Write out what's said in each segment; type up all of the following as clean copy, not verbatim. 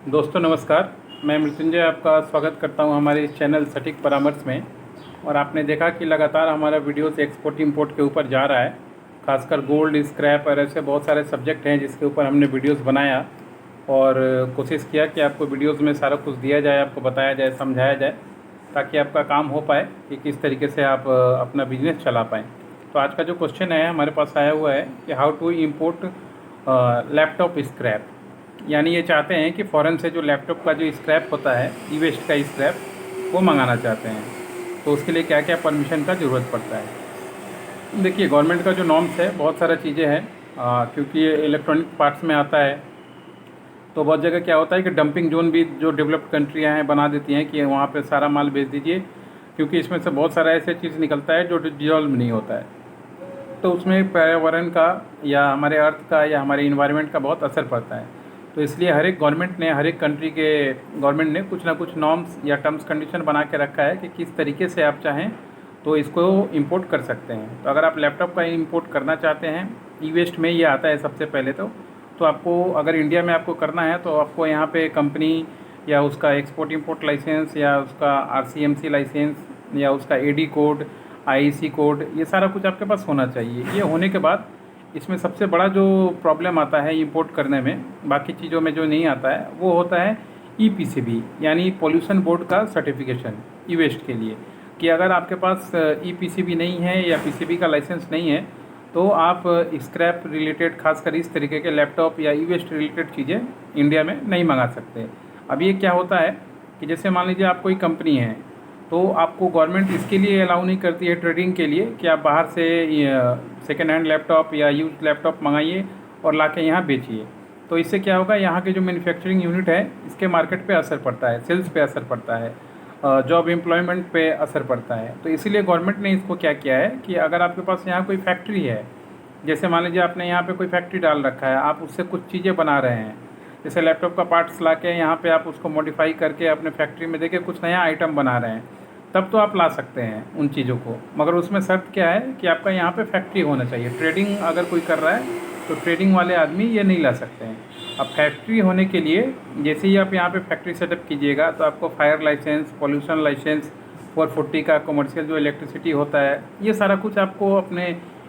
दोस्तों नमस्कार। मैं मृत्युंजय आपका स्वागत करता हूं हमारे इस चैनल सटीक परामर्श में। और आपने देखा कि लगातार हमारा वीडियोस एक्सपोर्ट इंपोर्ट के ऊपर जा रहा है, खासकर गोल्ड, स्क्रैप और ऐसे बहुत सारे सब्जेक्ट हैं जिसके ऊपर हमने वीडियोस बनाया और कोशिश किया कि आपको वीडियोस में सारा कुछ दिया जाए, आपको बताया जाए, समझाया जाए, ताकि आपका काम हो पाए कि किस तरीके से आप अपना बिजनेस चला पाएँ। तो आज का जो क्वेश्चन है हमारे पास आया हुआ है कि how to import laptop scrap. यानी ये चाहते हैं कि फ़ॉरेन से जो लैपटॉप का जो स्क्रैप होता है, ई वेस्ट का स्क्रैप, वो मंगाना चाहते हैं। तो उसके लिए क्या क्या परमिशन का ज़रूरत पड़ता है। देखिए, गवर्नमेंट का जो नॉर्म्स है, बहुत सारा चीज़ें हैं, क्योंकि ये इलेक्ट्रॉनिक पार्ट्स में आता है। तो बहुत जगह क्या होता है कि डंपिंग जोन भी जो डेवलप्ड कंट्रियाँ हैं बना देती हैं कि वहाँ पे सारा माल बेच दीजिए, क्योंकि इसमें से बहुत सारा ऐसे चीज़ निकलता है जो डिजॉल्व नहीं होता है। तो उसमें पर्यावरण का या हमारे अर्थ का या हमारे इन्वायरमेंट का बहुत असर पड़ता है। तो इसलिए हर एक गवर्नमेंट ने, हर एक कंट्री के गवर्नमेंट ने कुछ ना कुछ नॉर्म्स या टर्म्स कंडीशन बना के रखा है कि किस तरीके से आप चाहें तो इसको इंपोर्ट कर सकते हैं। तो अगर आप लैपटॉप का इंपोर्ट करना चाहते हैं, ई वेस्ट में ये आता है सबसे पहले तो आपको अगर इंडिया में आपको करना है तो आपको यहाँ पे कंपनी या उसका एक्सपोर्ट इंपोर्ट लाइसेंस या उसका RCMC लाइसेंस या उसका AD कोड, IEC कोड, ये सारा कुछ आपके पास होना चाहिए। ये होने के बाद इसमें सबसे बड़ा जो प्रॉब्लम आता है इंपोर्ट करने में, बाकी चीज़ों में जो नहीं आता है, वो होता है EPCB यानी पोल्यूशन बोर्ड का सर्टिफिकेशन ई वेस्ट के लिए। कि अगर आपके पास EPCB नहीं है या PCB का लाइसेंस नहीं है तो आप स्क्रैप रिलेटेड, खासकर इस तरीके के लैपटॉप या ई वेस्ट रिलेटेड चीज़ें इंडिया में नहीं मंगा सकते। अब ये क्या होता है कि जैसे मान लीजिए आप कोई कंपनी है, तो आपको गवर्नमेंट इसके लिए अलाउ नहीं करती है ट्रेडिंग के लिए कि आप बाहर से सेकेंड हैंड लैपटॉप या यूज लैपटॉप मंगाइए और ला के यहाँ बेचिए। तो इससे क्या होगा, यहाँ के जो मैन्युफैक्चरिंग यूनिट है इसके मार्केट पे असर पड़ता है, सेल्स पे असर पड़ता है, जॉब एम्प्लॉयमेंट पे असर पड़ता है। तो इसीलिए गवर्नमेंट ने इसको क्या किया है कि अगर आपके पास यहाँ कोई फैक्ट्री है, जैसे मान लीजिए आपने यहाँ पे कोई फैक्ट्री डाल रखा है, आप उससे कुछ चीज़ें बना रहे हैं, जैसे लैपटॉप का पार्ट्स ला के यहाँ पे आप उसको मॉडिफाई करके अपने फैक्ट्री में देके कुछ नया आइटम बना रहे हैं, तब तो आप ला सकते हैं उन चीज़ों को। मगर उसमें शर्त क्या है कि आपका यहाँ पे फैक्ट्री होना चाहिए। ट्रेडिंग अगर कोई कर रहा है तो ट्रेडिंग वाले आदमी ये नहीं ला सकते हैं। अब फैक्ट्री होने के लिए जैसे ही आप यहाँ पे फैक्ट्री सेटअप कीजिएगा तो आपको फायर लाइसेंस, पॉल्यूशन लाइसेंस, 440 का कमर्शियल जो इलेक्ट्रिसिटी होता है, ये सारा कुछ आपको अपने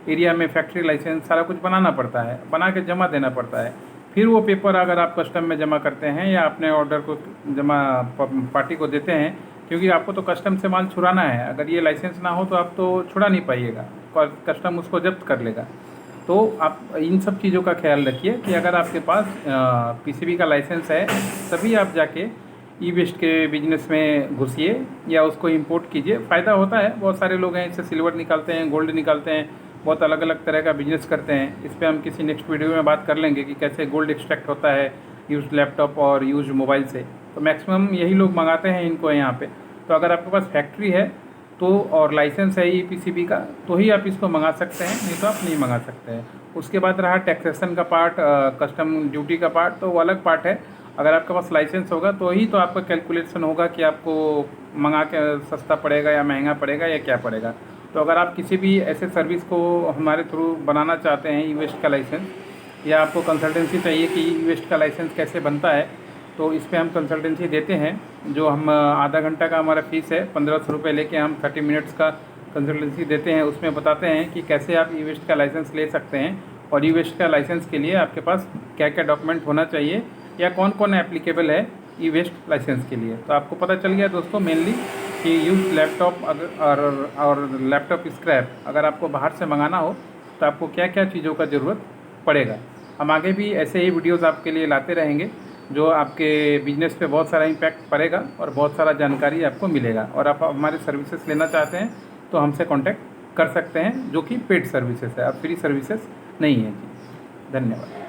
एरिया में फैक्ट्री लाइसेंस सारा कुछ बनाना पड़ता है, बना के जमा देना पड़ता है। फिर वो पेपर अगर आप कस्टम में जमा करते हैं या अपने ऑर्डर को जमा पार्टी को देते हैं, क्योंकि आपको तो कस्टम से माल छुड़ाना है। अगर ये लाइसेंस ना हो तो आप तो छुड़ा नहीं पाइएगा, कस्टम उसको जब्त कर लेगा। तो आप इन सब चीज़ों का ख्याल रखिए कि अगर आपके पास PCB का लाइसेंस है तभी आप जाके ई वेस्ट के बिजनेस में घुसिए या उसको इंपोर्ट कीजिए। फ़ायदा होता है, बहुत सारे लोग हैं इससे सिल्वर निकालते हैं, गोल्ड निकालते हैं, बहुत अलग अलग तरह का बिजनेस करते हैं। इस पर हम किसी नेक्स्ट वीडियो में बात कर लेंगे कि कैसे गोल्ड एक्सट्रैक्ट होता है यूज लैपटॉप और यूज मोबाइल से। तो मैक्सिमम यही लोग मंगाते हैं इनको यहाँ पे। तो अगर आपके पास फैक्ट्री है तो और लाइसेंस है EPCB का, तो ही आप इसको मंगा सकते हैं, नहीं तो आप नहीं मंगा सकते हैं। उसके बाद रहा टैक्सेशन का पार्ट, कस्टम ड्यूटी का पार्ट, तो वो अलग पार्ट है। अगर आपके पास लाइसेंस होगा तो ही तो आपका कैलकुलेशन होगा कि आपको मंगा के सस्ता पड़ेगा या महंगा पड़ेगा या क्या पड़ेगा। तो अगर आप किसी भी ऐसे सर्विस को हमारे थ्रू बनाना चाहते हैं, ई वेस्ट का लाइसेंस, या आपको कंसल्टेंसी चाहिए कि ई वेस्ट का लाइसेंस कैसे बनता है, तो इस पे हम कंसल्टेंसी देते हैं। जो हम आधा घंटा का हमारा फ़ीस है, 1500 रुपये लेके हम 30 मिनट्स का कंसल्टेंसी देते हैं। उसमें बताते हैं कि कैसे आप ई वेस्ट का लाइसेंस ले सकते हैं और ई वेस्ट का लाइसेंस के लिए आपके पास क्या क्या डॉक्यूमेंट होना चाहिए या कौन कौन एप्लीकेबल है ई वेस्ट लाइसेंस के लिए। तो आपको पता चल गया दोस्तों मेनली कि यूज लैपटॉप और लैपटॉप स्क्रैप अगर आपको बाहर से मंगाना हो तो आपको क्या क्या चीज़ों का ज़रूरत पड़ेगा। हम आगे भी ऐसे ही वीडियोज़ आपके लिए लाते रहेंगे जो आपके बिजनेस पे बहुत सारा इम्पैक्ट पड़ेगा और बहुत सारा जानकारी आपको मिलेगा। और आप हमारे सर्विसेज लेना चाहते हैं तो हमसे कांटेक्ट कर सकते हैं, जो कि पेड सर्विसेज है, अब फ्री सर्विसेज नहीं है जी। धन्यवाद।